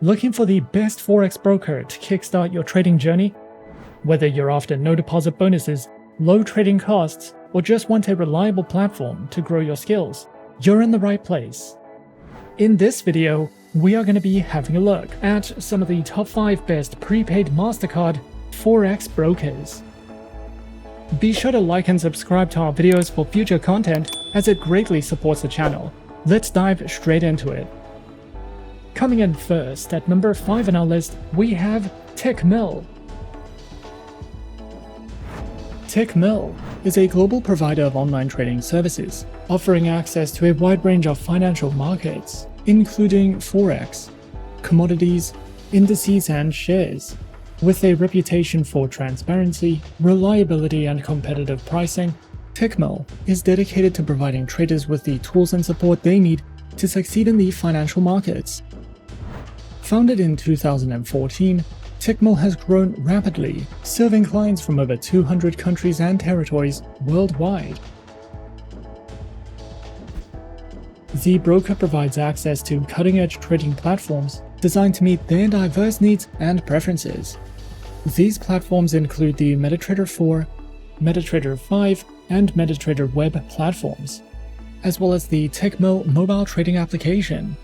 Looking for the best Forex broker to kickstart your trading journey? Whether you're after no deposit bonuses, low trading costs, or just want a reliable platform to grow your skills, you're in the right place. In this video, we are going to be having a look at some of the top 5 best prepaid Mastercard Forex brokers. Be sure to like and subscribe to our videos for future content, as it greatly supports the channel. Let's dive straight into it. Coming in first, at number 5 on our list, we have Tickmill. Tickmill is a global provider of online trading services, offering access to a wide range of financial markets, including Forex, commodities, indices, and shares. With a reputation for transparency, reliability, and competitive pricing, Tickmill is dedicated to providing traders with the tools and support they need to succeed in the financial markets. Founded in 2014, Tickmill has grown rapidly, serving clients from over 200 countries and territories worldwide. The broker provides access to cutting-edge trading platforms designed to meet their diverse needs and preferences. These platforms include the MetaTrader 4, MetaTrader 5, and MetaTrader Web platforms, as well as the Tickmill mobile trading application.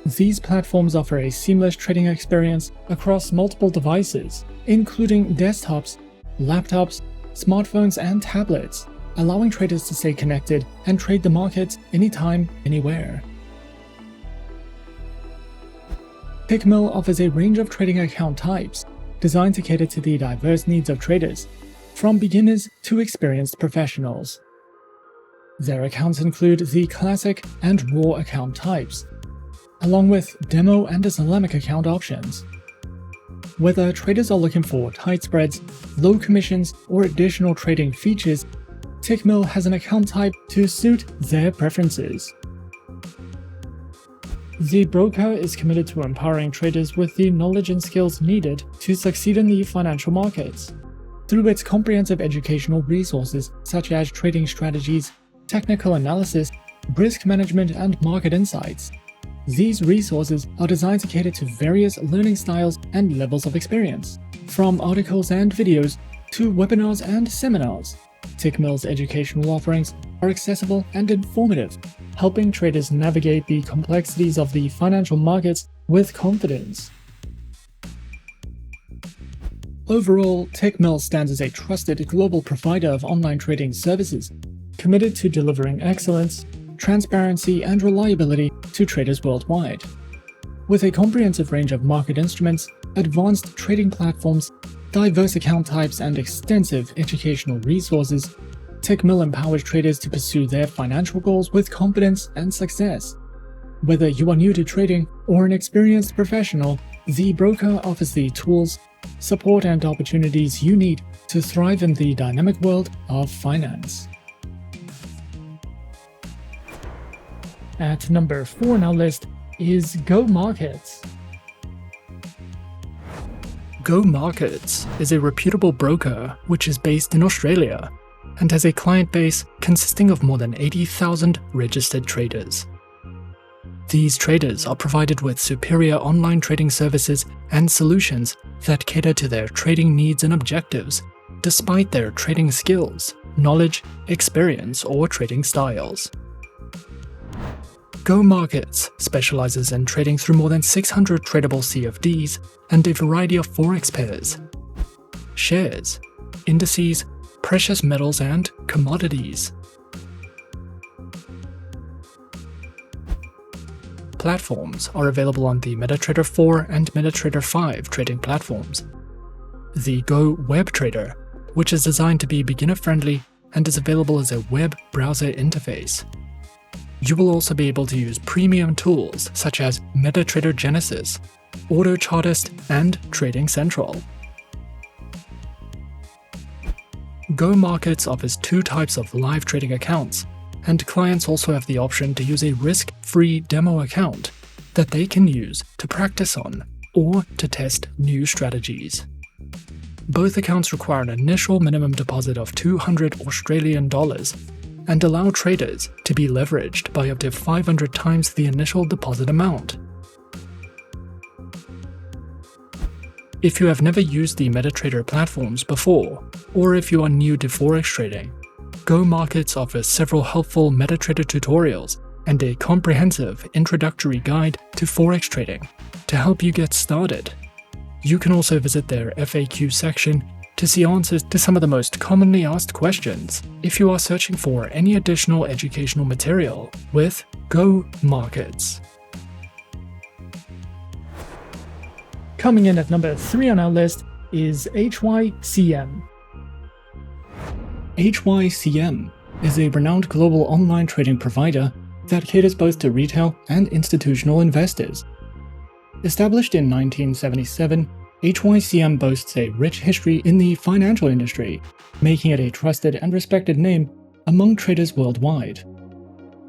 These platforms offer a seamless trading experience across multiple devices, including desktops, laptops, smartphones, and tablets, allowing traders to stay connected and trade the markets anytime, anywhere. Tickmill offers a range of trading account types designed to cater to the diverse needs of traders, from beginners to experienced professionals. Their accounts include the classic and raw account types, along with demo and Islamic account options. Whether traders are looking for tight spreads, low commissions, or additional trading features, Tickmill has an account type to suit their preferences. The broker is committed to empowering traders with the knowledge and skills needed to succeed in the financial markets. Through its comprehensive educational resources such as trading strategies, technical analysis, risk management, and market insights. These resources are designed to cater to various learning styles and levels of experience, from articles and videos to webinars and seminars. Tickmill's educational offerings are accessible and informative, helping traders navigate the complexities of the financial markets with confidence. Overall, Tickmill stands as a trusted global provider of online trading services, committed to delivering excellence, transparency, and reliability to traders worldwide. With a comprehensive range of market instruments, advanced trading platforms, diverse account types, and extensive educational resources, Tickmill empowers traders to pursue their financial goals with confidence and success. Whether you are new to trading or an experienced professional, the broker offers the tools, support, and opportunities you need to thrive in the dynamic world of finance. At number 4 on our list is Go Markets. Go Markets is a reputable broker which is based in Australia and has a client base consisting of more than 80,000 registered traders. These traders are provided with superior online trading services and solutions that cater to their trading needs and objectives, despite their trading skills, knowledge, experience, or trading styles. Go Markets specializes in trading through more than 600 tradable CFDs and a variety of Forex pairs, shares, indices, precious metals, and commodities. Platforms are available on the MetaTrader 4 and MetaTrader 5 trading platforms. The Go Web Trader, which is designed to be beginner-friendly and is available as a web browser interface. You will also be able to use premium tools such as MetaTrader Genesis, Auto Chartist, and Trading Central. Go Markets offers 2 types of live trading accounts, and clients also have the option to use a risk-free demo account that they can use to practice on or to test new strategies. Both accounts require an initial minimum deposit of $200 Australian and allow traders to be leveraged by up to 500 times the initial deposit amount. If you have never used the MetaTrader platforms before, or if you are new to Forex trading, Go Markets offers several helpful MetaTrader tutorials and a comprehensive introductory guide to Forex trading to help you get started. You can also visit their FAQ section to see answers to some of the most commonly asked questions if you are searching for any additional educational material with Go Markets. Coming in at number 3 on our list is HYCM. HYCM is a renowned global online trading provider that caters both to retail and institutional investors. Established in 1977, HYCM boasts a rich history in the financial industry, making it a trusted and respected name among traders worldwide.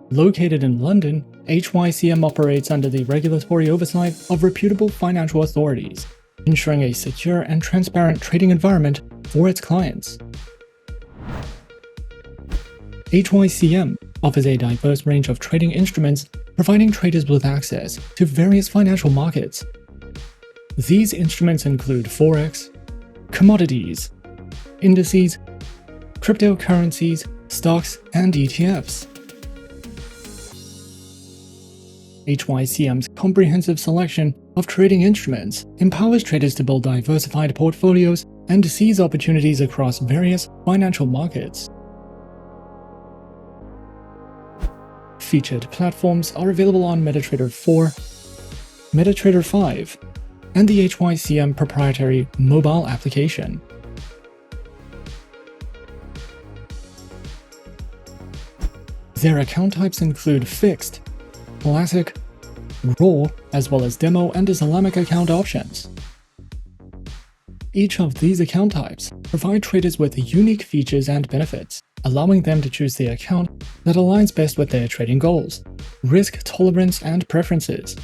Located in London, HYCM operates under the regulatory oversight of reputable financial authorities, ensuring a secure and transparent trading environment for its clients. HYCM offers a diverse range of trading instruments, providing traders with access to various financial markets. These instruments include Forex, commodities, indices, cryptocurrencies, stocks, and ETFs. HYCM's comprehensive selection of trading instruments empowers traders to build diversified portfolios and seize opportunities across various financial markets. Featured platforms are available on MetaTrader 4, MetaTrader 5, and the HYCM proprietary mobile application. Their account types include fixed, classic, raw, as well as demo and Islamic account options. Each of these account types provide traders with unique features and benefits, allowing them to choose the account that aligns best with their trading goals, risk tolerance, and preferences.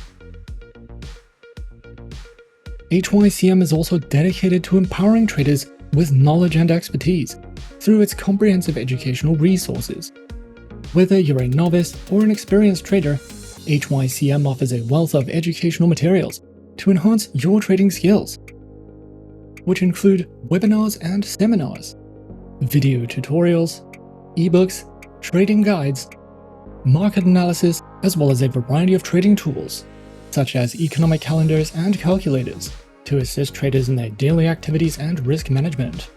HYCM is also dedicated to empowering traders with knowledge and expertise through its comprehensive educational resources. Whether you're a novice or an experienced trader, HYCM offers a wealth of educational materials to enhance your trading skills, which include webinars and seminars, video tutorials, ebooks, trading guides, market analysis, as well as a variety of trading tools, such as economic calendars and calculators, to assist traders in their daily activities and risk management.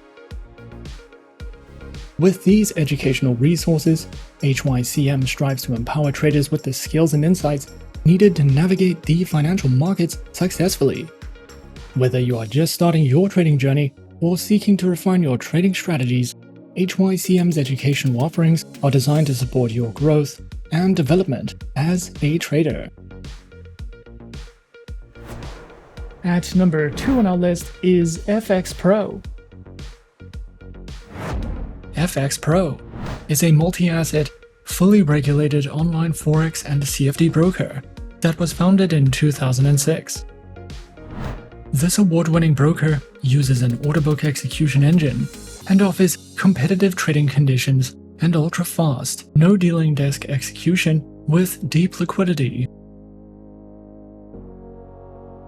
With these educational resources, HYCM strives to empower traders with the skills and insights needed to navigate the financial markets successfully. Whether you are just starting your trading journey or seeking to refine your trading strategies, HYCM's educational offerings are designed to support your growth and development as a trader. At number 2 on our list is FXPro. FXPro is a multi-asset, fully regulated online Forex and CFD broker that was founded in 2006. This award-winning broker uses an order book execution engine and offers competitive trading conditions and ultra-fast, no-dealing desk execution with deep liquidity.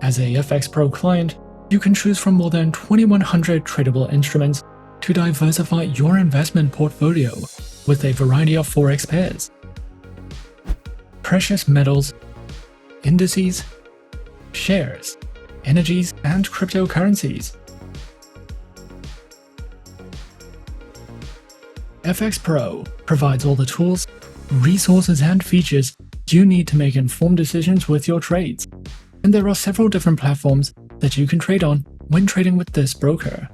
As a FXPro client, you can choose from more than 2,100 tradable instruments to diversify your investment portfolio with a variety of Forex pairs, precious metals, indices, shares, energies, and cryptocurrencies. FXPro provides all the tools, resources, and features you need to make informed decisions with your trades, and there are several different platforms that you can trade on when trading with this broker.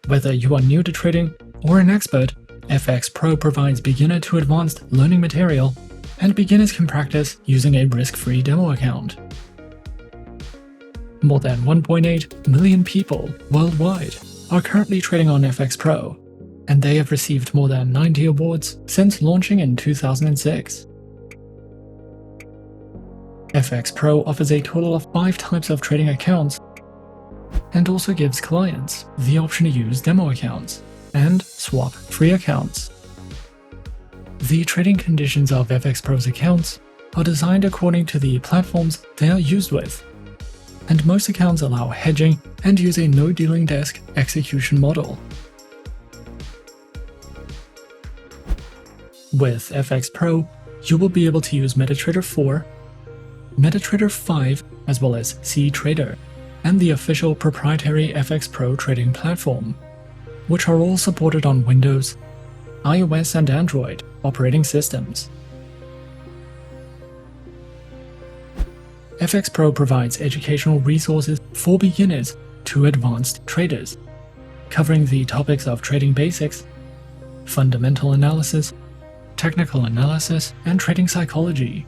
Whether you are new to trading or an expert, FXPro provides beginner to advanced learning material, and beginners can practice using a risk-free demo account. More than 1.8 million people worldwide are currently trading on FXPro, and they have received more than 90 awards since launching in 2006. FXPro offers a total of 5 types of trading accounts and also gives clients the option to use demo accounts and swap free accounts. The trading conditions of FXPro's accounts are designed according to the platforms they are used with and most accounts allow hedging and use a no-dealing desk execution model. With FXPro, you will be able to use MetaTrader 4, MetaTrader 5, as well as CTrader, and the official proprietary FXPro trading platform, which are all supported on Windows, iOS, and Android operating systems. FXPro provides educational resources for beginners to advanced traders, covering the topics of trading basics, fundamental analysis, technical analysis, and trading psychology.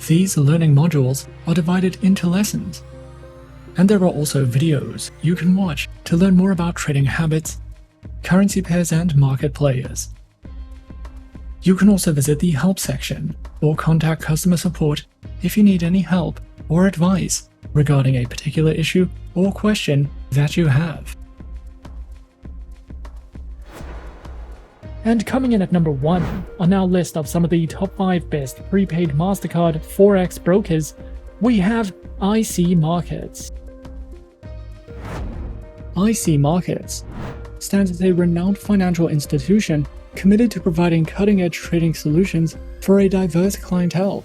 These learning modules are divided into lessons, and there are also videos you can watch to learn more about trading habits, currency pairs, and market players. You can also visit the help section or contact customer support if you need any help or advice regarding a particular issue or question that you have. And coming in at number 1 on our list of some of the top 5 best prepaid Mastercard Forex brokers, we have IC Markets. IC Markets stands as a renowned financial institution committed to providing cutting-edge trading solutions for a diverse clientele.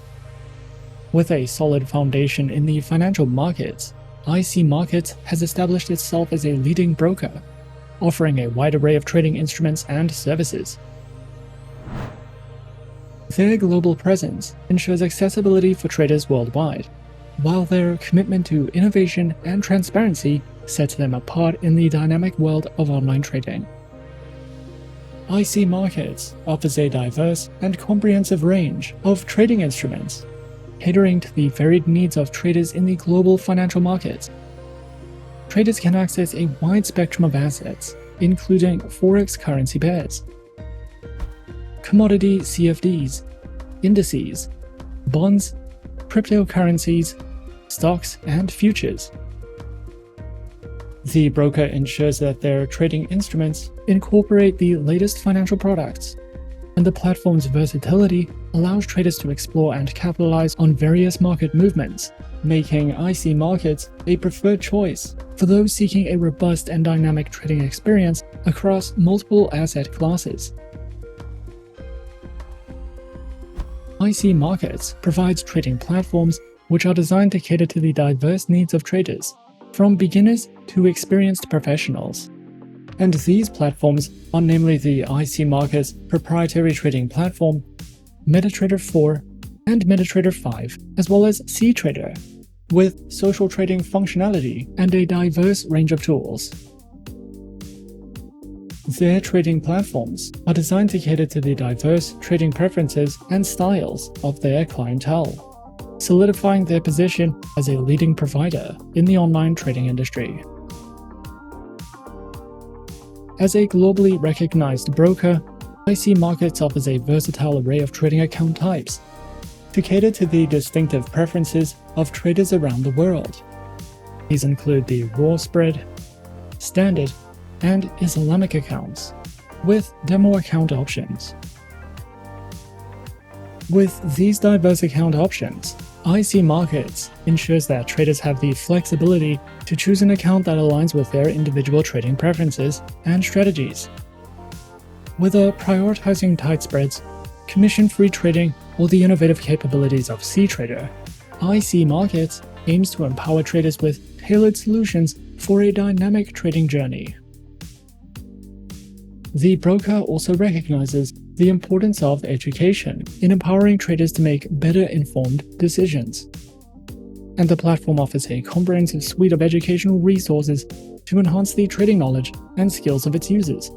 With a solid foundation in the financial markets, IC Markets has established itself as a leading broker, offering a wide array of trading instruments and services. Their global presence ensures accessibility for traders worldwide, while their commitment to innovation and transparency sets them apart in the dynamic world of online trading. IC Markets offers a diverse and comprehensive range of trading instruments, catering to the varied needs of traders in the global financial markets. Traders can access a wide spectrum of assets, including Forex currency pairs, commodity CFDs, indices, bonds, cryptocurrencies, stocks, and futures. The broker ensures that their trading instruments incorporate the latest financial products, and the platform's versatility allows traders to explore and capitalize on various market movements, making IC Markets a preferred choice for those seeking a robust and dynamic trading experience across multiple asset classes. IC Markets provides trading platforms which are designed to cater to the diverse needs of traders, from beginners to experienced professionals. And these platforms are namely the IC Markets proprietary trading platform, MetaTrader 4, and MetaTrader 5, as well as CTrader, with social trading functionality and a diverse range of tools. Their trading platforms are designed to cater to the diverse trading preferences and styles of their clientele, solidifying their position as a leading provider in the online trading industry. As a globally recognized broker, IC Markets offers a versatile array of trading account types to cater to the distinctive preferences of traders around the world. These include the raw spread, standard, and Islamic accounts, with demo account options. With these diverse account options, IC Markets ensures that traders have the flexibility to choose an account that aligns with their individual trading preferences and strategies. Whether prioritizing tight spreads, commission-free trading, or the innovative capabilities of CTrader, IC Markets aims to empower traders with tailored solutions for a dynamic trading journey. The broker also recognizes the importance of education in empowering traders to make better informed decisions. And the platform offers a comprehensive suite of educational resources to enhance the trading knowledge and skills of its users.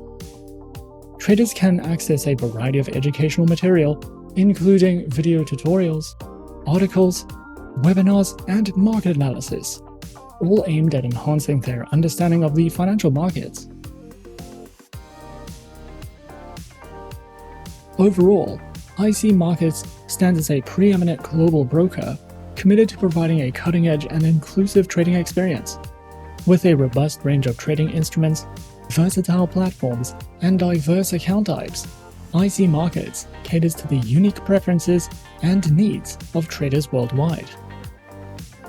Traders can access a variety of educational material, including video tutorials, articles, webinars, and market analysis, all aimed at enhancing their understanding of the financial markets. Overall, IC Markets stands as a preeminent global broker committed to providing a cutting-edge and inclusive trading experience. With a robust range of trading instruments, versatile platforms, and diverse account types, IC Markets caters to the unique preferences and needs of traders worldwide.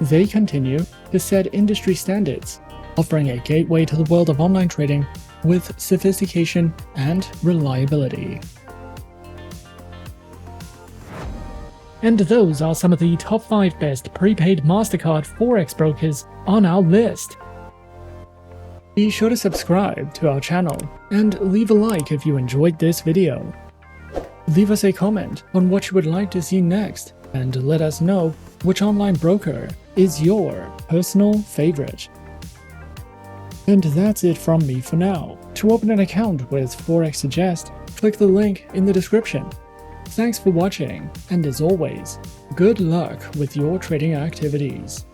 They continue to set industry standards, offering a gateway to the world of online trading with sophistication and reliability. And those are some of the top 5 best prepaid Mastercard Forex brokers on our list. Be sure to subscribe to our channel and leave a like if you enjoyed this video. Leave us a comment on what you would like to see next and let us know which online broker is your personal favorite. And that's it from me for now. To open an account with Forexsuggest, click the link in the description. Thanks for watching, and as always, good luck with your trading activities.